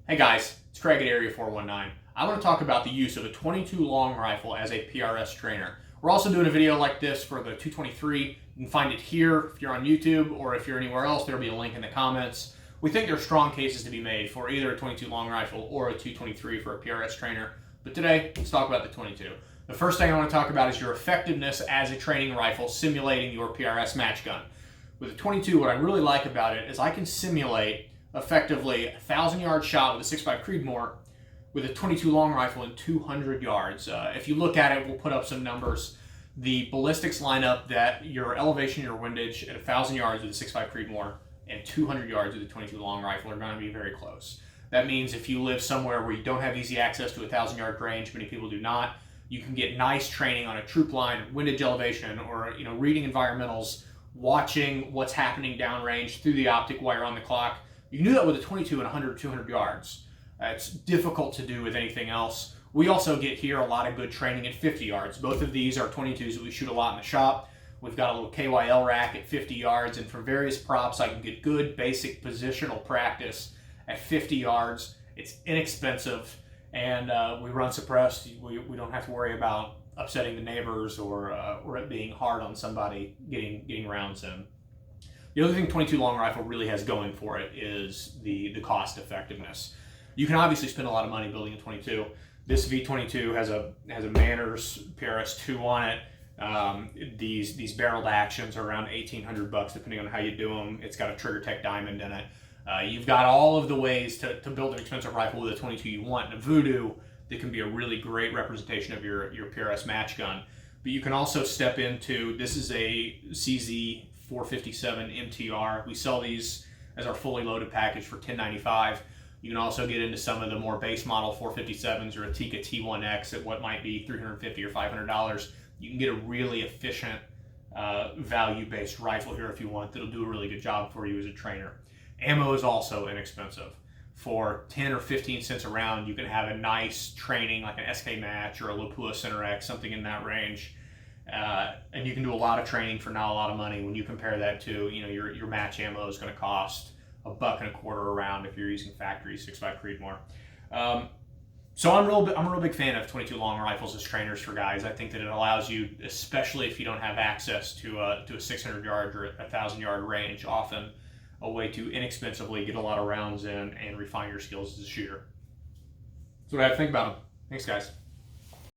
Hey guys, it's Craig at Area 419. I want to talk about the use of a 22 long rifle as a PRS trainer. We're also doing a video like this for the 223. You can find it here if you're on YouTube, or if you're anywhere else, there'll be a link in the comments. We think there are strong cases to be made for either a 22 long rifle or a 223 for a PRS trainer. But today, let's talk about the 22. The first thing I want to talk about is your effectiveness as a training rifle simulating your PRS match gun. With a 22, what I really like about it is I can simulate effectively a 1,000-yard shot with a 6.5 Creedmoor with a 22 long rifle in 200 yards. If you look at it, we'll put up some numbers. The ballistics line up that your elevation, your windage at 1,000 yards with a 6.5 Creedmoor and 200 yards with a 22 long rifle are going to be very close. That means if you live somewhere where you don't have easy access to a 1,000-yard range, many people do not, you can get nice training on a troop line, windage elevation, or reading environmentals, watching what's happening downrange through the optic while you're on the clock. You can do that with a 22 at 100, 200 yards. It's difficult to do with anything else. We also get here a lot of good training at 50 yards. Both of these are 22s that we shoot a lot in the shop. We've got a little KYL rack at 50 yards, and for various props, I can get good basic positional practice at 50 yards. It's inexpensive, and we run suppressed. We don't have to worry about upsetting the neighbors or it being hard on somebody getting rounds in. The other thing 22 long rifle really has going for it is the cost effectiveness. You can obviously spend a lot of money building a 22. This V22 has a Manners PRS 2 on it. These barreled actions are around $1,800 depending on how you do them. It's got a Trigger Tech diamond in it. You've got all of the ways to build an expensive rifle with a 22 you want. And a Voodoo that can be a really great representation of your PRS match gun. But you can also step into, this is a CZ 457 MTR. We sell these as our fully loaded package for $10.95. You can also get into some of the more base model 457s or a Tikka T1X at what might be $350 or $500. You can get a really efficient value-based rifle here if you want that'll do a really good job for you as a trainer. Ammo is also inexpensive. For 10 or 15 cents a round, you can have a nice training like an SK Match or a Lapua Center X, something in that range. And you can do a lot of training for not a lot of money. When you compare that to, your match ammo is going to cost $1.25 a round if you're using factory 6.5 Creedmoor. So I'm a real big fan of 22 long rifles as trainers for guys. I think that it allows you, especially if you don't have access to a 600-yard or 1,000-yard range, often a way to inexpensively get a lot of rounds in and refine your skills as a shooter. That's what I have to think about them. Thanks, guys.